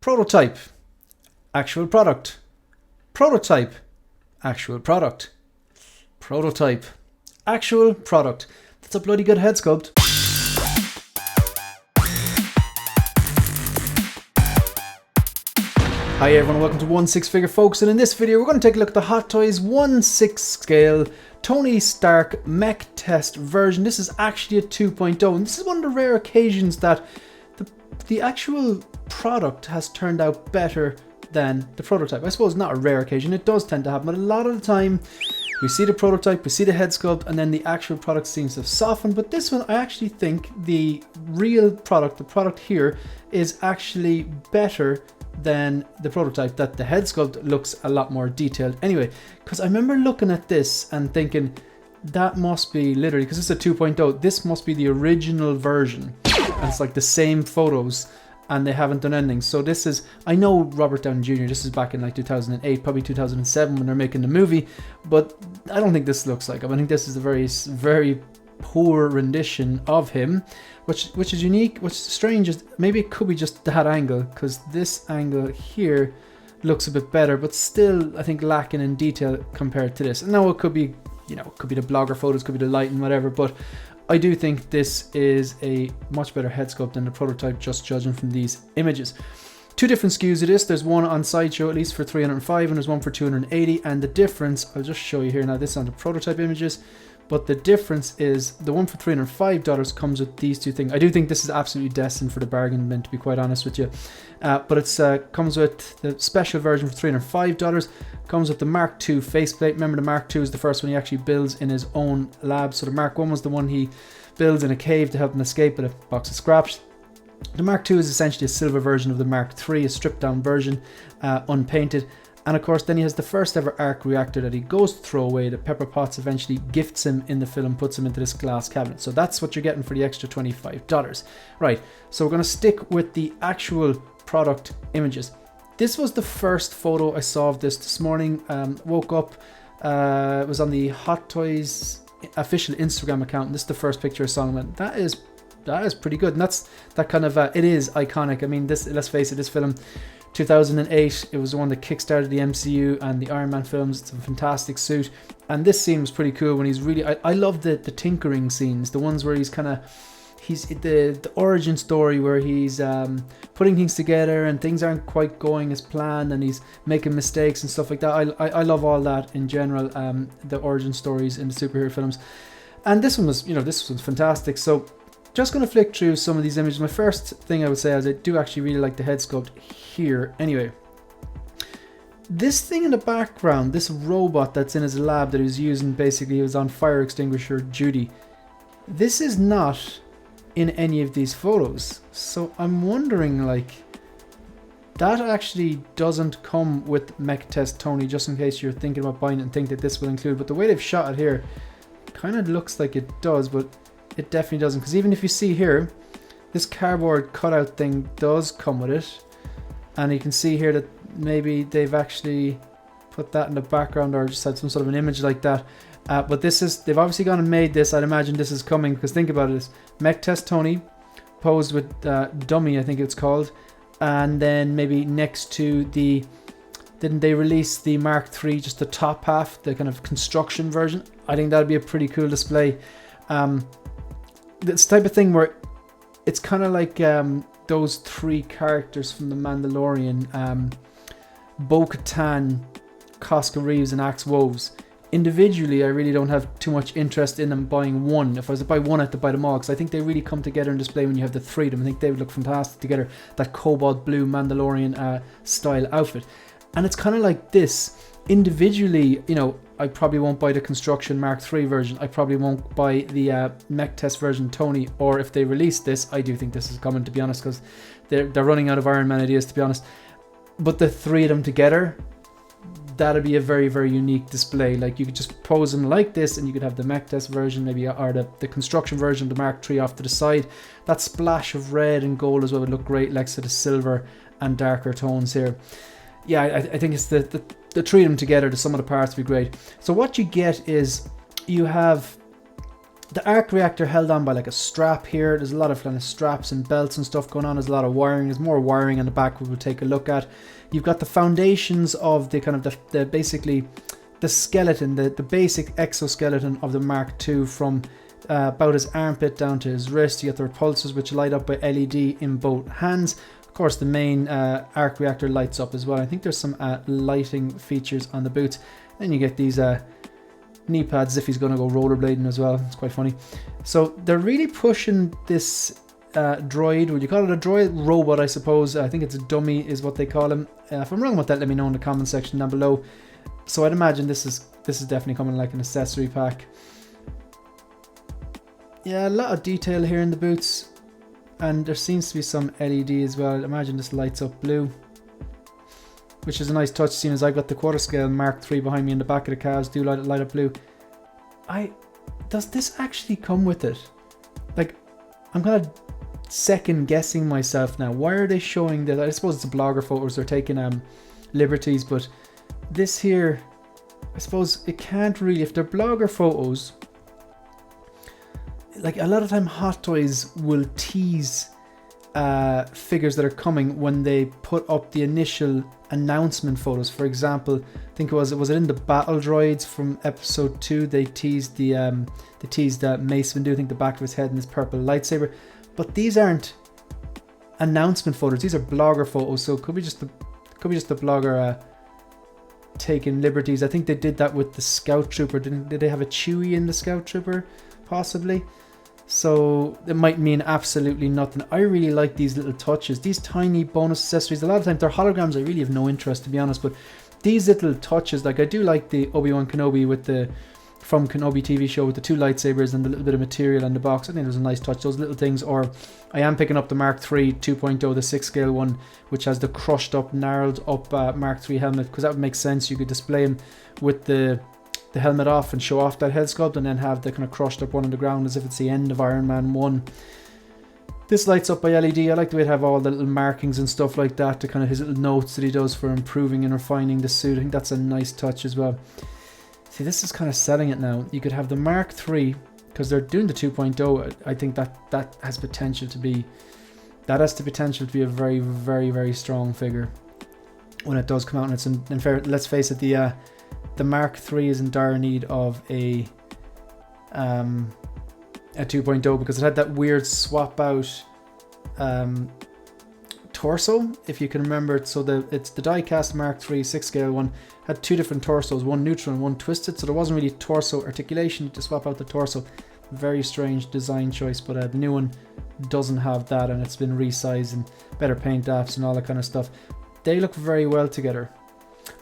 prototype, actual product, prototype, actual product, prototype, actual product. That's a bloody good head sculpt. Hi everyone, welcome to 1/6 Figure Folks, and in this video we're going to take a look at the Hot Toys 1/6 scale Tony Stark Mech Test version. This is actually a 2.0, and this is one of the rare occasions that the actual product has turned out better than the prototype. I suppose not a rare occasion, it does tend to happen, but a lot of the time we see the prototype, we see the head sculpt, and then the actual product seems to have softened. But this one, I actually think the real product, the product here, is actually better than the prototype. That the head sculpt looks a lot more detailed anyway, because I remember looking at this and thinking that must be literally, because it's a 2.0, this must be the original version, and it's like the same photos and they haven't done anything. So this is, I know Robert Downey Jr., this is back in like 2008, probably 2007 when they're making the movie, but I don't think this looks like him. I think this is a very poor rendition of him, which is unique. What's strange is maybe it could be just that angle, because this angle here looks a bit better, but still I think lacking in detail compared to this. And now it could be, you know, it could be the blogger photos, could be the lighting, whatever, but I do think this is a much better head sculpt than the prototype, just judging from these images. Two different SKUs of this. There's one on Sideshow at least for 305 and there's one for 280, and the difference, I'll just show you here now, this is on the prototype images, but the difference is the one for $305 comes with these two things. I do think this is absolutely destined for the bargain bin, to be quite honest with you. But it's comes with the special version for $305, comes with the Mark II faceplate. Remember, the Mark II is the first one he actually builds in his own lab. So the Mark I was the one he builds in a cave to help him escape with a box of scraps. The Mark II is essentially a silver version of the Mark III, a stripped down version, unpainted. And of course, then he has the first ever arc reactor that he goes to throw away, that Pepper Potts eventually gifts him in the film, puts him into this glass cabinet. So that's what you're getting for the extra $25. Right, so we're going to stick with the actual product images. This was the first photo I saw of this morning. Woke up, it was on the Hot Toys official Instagram account, and this is the first picture I saw, and went, that is pretty good. And that's that kind of, it is iconic. I mean, this, let's face it, this film, 2008, it was the one that kickstarted the MCU and the Iron Man films. It's a fantastic suit, and this seems pretty cool when he's really, I love the tinkering scenes, the ones where he's kind of, he's the origin story where he's putting things together and things aren't quite going as planned and he's making mistakes and stuff like that. I love all that in general, the origin stories in the superhero films, and this one was, you know, this was fantastic. So just going to flick through some of these images. My first thing I would say is I do actually really like the head sculpt here. Anyway, this thing in the background, this robot that's in his lab that he's using, basically he was on fire extinguisher duty, this is not in any of these photos. So I'm wondering, like, that actually doesn't come with Mech Test Tony, just in case you're thinking about buying it and think that this will include. But the way they've shot it here kind of looks like it does, but it definitely doesn't, because even if you see here, this cardboard cutout thing does come with it, and you can see here that maybe they've actually put that in the background or just had some sort of an image like that. But this is, they've obviously gone and made this. I'd imagine this is coming, because think about it, Mech Test Tony posed with Dummy, I think it's called, and then maybe next to the, didn't they release the Mark III, just the top half, the kind of construction version? I think that'd be a pretty cool display. This type of thing where it's kind of like those three characters from The Mandalorian, Bo-Katan, Cosca Reeves and Axe Woves. Individually, I really don't have too much interest in them buying one. If I was to buy one, I have to buy them all, because I think they really come together in display when you have the three of them. I think they would look fantastic together, that cobalt blue Mandalorian style outfit. And it's kind of like this. Individually, you know, I probably won't buy the Construction Mark III version. I probably won't buy the Mech Test version Tony, or if they release this, I do think this is coming, to be honest, because they're running out of Iron Man ideas, to be honest. But the three of them together, that'd be a very, very unique display. Like, you could just pose them like this, and you could have the Mech Test version, maybe, or the Construction version of the Mark III off to the side. That splash of red and gold as well would look great next to the silver and darker tones here. Yeah, I think it's the three of them together, the sum of the parts would be great. So what you get is, you have The arc reactor held on by like a strap here. There's a lot of kind of straps and belts and stuff going on. There's a lot of wiring. There's more wiring in the back we'll take a look at. You've got the foundations of the kind of the basically the skeleton, the basic exoskeleton of the Mark II from about his armpit down to his wrist. You got the repulsors which light up by LED in both hands. Of course, the main arc reactor lights up as well. I think there's some lighting features on the boots. Then you get these knee pads if he's going to go rollerblading as well. It's quite funny. So they're really pushing this droid. Would you call it a droid? Robot, I suppose. I think it's a dummy is what they call him. If I'm wrong with that, let me know in the comment section down below. So I'd imagine this is definitely coming like an accessory pack. Yeah, a lot of detail here in the boots. And there seems to be some LED as well. I'd imagine this lights up blue, which is a nice touch, seeing as I've got the quarter scale Mark III behind me in the back of the calves do light up blue. Does this actually come with it? Like, I'm kind of second guessing myself now. Why are they showing that? I suppose it's a blogger photos, they're taking liberties, but this here, I suppose it can't really, if they're blogger photos, like a lot of time Hot Toys will tease figures that are coming when they put up the initial announcement photos. For example, I think was it in the battle droids from episode 2, they teased Mace Windu, I think the back of his head and his purple lightsaber. But these aren't announcement photos, these are blogger photos, so it could be just the blogger taking liberties. I think they did that with the Scout Trooper. Did they have a Chewie in the Scout Trooper? Possibly. So it might mean absolutely nothing. I really like these little touches, these tiny bonus accessories. A lot of times they're holograms, I really have no interest, to be honest, but these little touches, like I do like the Obi-Wan Kenobi from Kenobi TV show with the 2 lightsabers and the little bit of material in the box. I think it was a nice touch, those little things. Or I am picking up the Mark III 2.0, the 6 scale one, which has the crushed up, gnarled up Mark III helmet, because that would make sense. You could display him with the helmet off and show off that head sculpt, and then have the kind of crushed up one on the ground as if it's the end of Iron Man 1. This lights up by LED. I like the way it have all the little markings and stuff like that, to kind of his little notes that he does for improving and refining the suit. I think that's a nice touch as well. See, this is kind of selling it now. You could have the Mark III, because they're doing the 2.0. I think that has potential to be, a very, very, very strong figure when it does come out. And it's in fair, let's face it, the Mark III is in dire need of a 2.0, because it had that weird swap out torso, if you can remember it. So it's the die-cast Mark III 6 scale one had 2 different torsos, one neutral and one twisted, so there wasn't really torso articulation to swap out the torso. Very strange design choice, but the new one doesn't have that, and it's been resized and better paint apps and all that kind of stuff. They look very well together.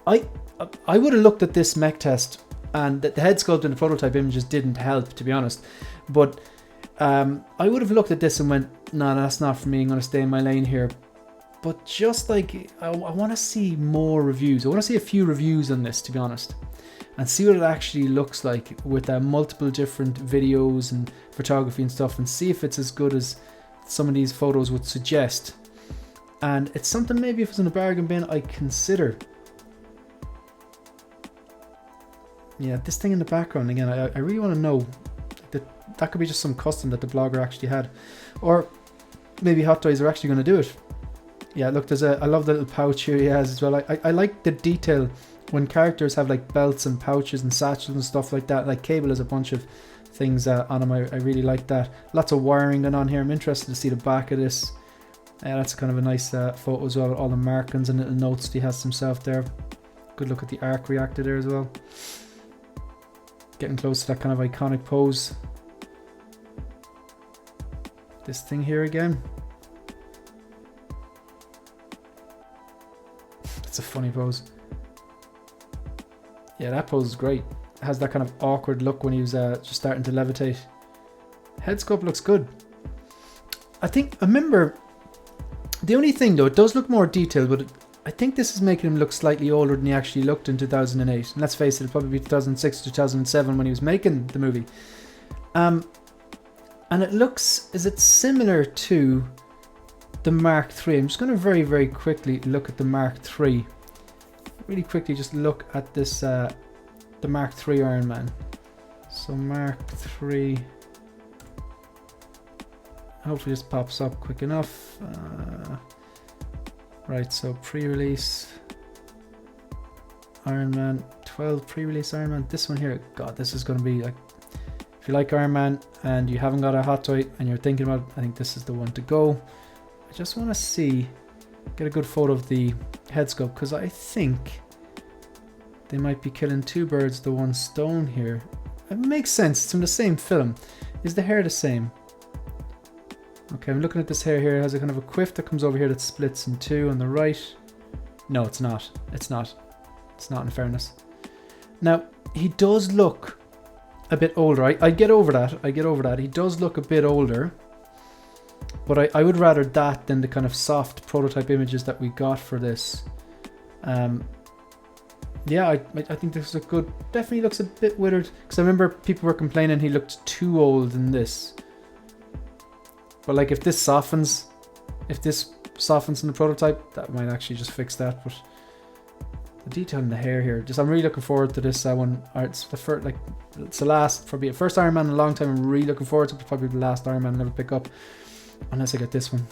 I would have looked at this Mech Test, and the head sculpt and the prototype images didn't help, to be honest, but I would have looked at this and went, no, that's not for me, I'm going to stay in my lane here. But just like, I want to see more reviews. I want to see a few reviews on this, to be honest, and see what it actually looks like with multiple different videos and photography and stuff, and see if it's as good as some of these photos would suggest. And it's something maybe if it's in a bargain bin I consider. Yeah, this thing in the background again, I really want to know. That could be just some custom that the blogger actually had, or maybe Hot Toys are actually going to do it. Yeah, look, I love the little pouch here he has as well. I like the detail when characters have like belts and pouches and satchels and stuff like that. Like Cable has a bunch of things on him. I really like that. Lots of wiring going on here. I'm interested to see the back of this. That's kind of a nice photo as well. All the markings and little notes he has himself there. Good look at the arc reactor there as well. Getting close to that kind of iconic pose. This thing here again. It's a funny pose. Yeah, that pose is great. It has that kind of awkward look when he was just starting to levitate. Head sculpt looks good. I remember the only thing though, it does look more detailed, but I think this is making him look slightly older than he actually looked in 2008. And let's face it, it'll probably be 2006, 2007 when he was making the movie. And it looks, is it similar to the Mark III? I'm just going to very, very quickly look at the Mark III. Really quickly just look at this, the Mark III Iron Man. So Mark III, Hopefully this pops up quick enough. Right, so pre-release Iron Man 12, pre-release Iron Man. This one here, God, this is going to be like, if you like Iron Man and you haven't got a hot toy and you're thinking about it, I think this is the one to go. I just want to see, get a good photo of the head sculpt, because I think they might be killing two birds with one stone here. It makes sense, it's from the same film. Is the hair the same? Okay, I'm looking at this hair here. It has a kind of a quiff that comes over here that splits in two on the right. No, it's not. It's not. It's not, in fairness. Now, he does look a bit older. I get over that. I get over that. He does look a bit older. But I would rather that than the kind of soft prototype images that we got for this. Yeah, I think this is a good... Definitely looks a bit withered. Because I remember people were complaining he looked too old in this. But like if this softens in the prototype, that might actually just fix that. But the detail in the hair here, just I'm really looking forward to this one. It's the first, like it's the last, probably the first Iron Man in a long time. I'm really looking forward to it. Probably the last Iron Man I'll ever pick up, unless I get this one.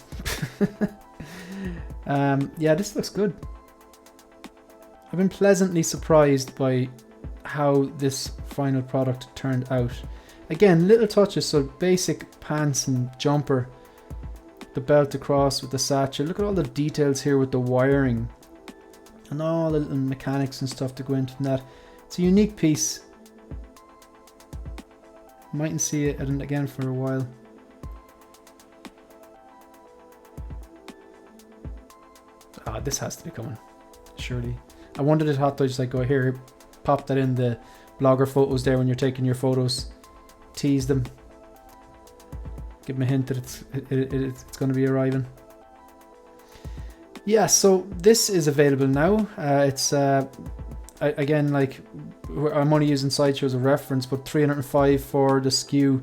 Yeah, this looks good. I've been pleasantly surprised by how this final product turned out. Again, little touches, so basic pants and jumper, the belt across with the satchel. Look at all the details here with the wiring and all the little mechanics and stuff to go into that. It's a unique piece. Mightn't see it again for a while. Ah, this has to be coming, surely. I wondered if hot toys like go here, pop that in the blogger photos there when you're taking your photos. Tease them, give them a hint that it's going to be arriving. Yeah, so this is available now. It's again, like I'm only using Sideshow as a reference, but 305 for the SKU,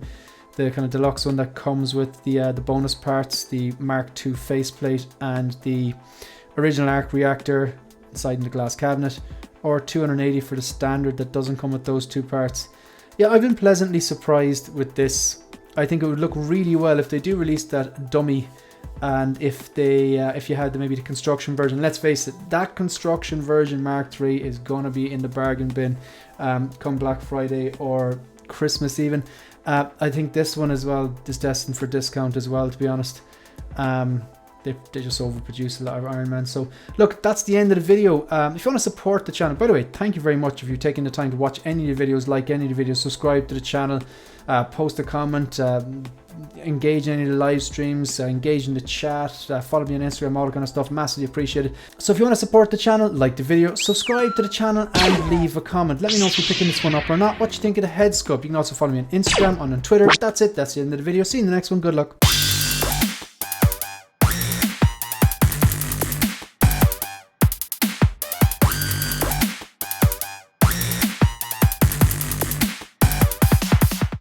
the kind of deluxe one that comes with the bonus parts, the Mark II faceplate and the original arc reactor inside in the glass cabinet, or 280 for the standard that doesn't come with those two parts. Yeah, I've been pleasantly surprised with this. I think it would look really well if they do release that dummy, and if you had maybe the construction version. Let's face it, that construction version Mark III is gonna be in the bargain bin come Black Friday or Christmas even. I think this one as well is destined for discount as well, to be honest. They just overproduce a lot of Iron Man. So look, that's the end of the video. If you want to support the channel, by the way, thank you very much if you're taking the time to watch any of the videos, like any of the videos, subscribe to the channel, post a comment, engage in any of the live streams, engage in the chat, follow me on Instagram, all that kind of stuff. Massively appreciated. So if you want to support the channel, like the video, subscribe to the channel and leave a comment. Let me know if you're picking this one up or not, what you think of the head sculpt. You can also follow me on Instagram, on Twitter. That's it. That's the end of the video. See you in the next one. Good luck.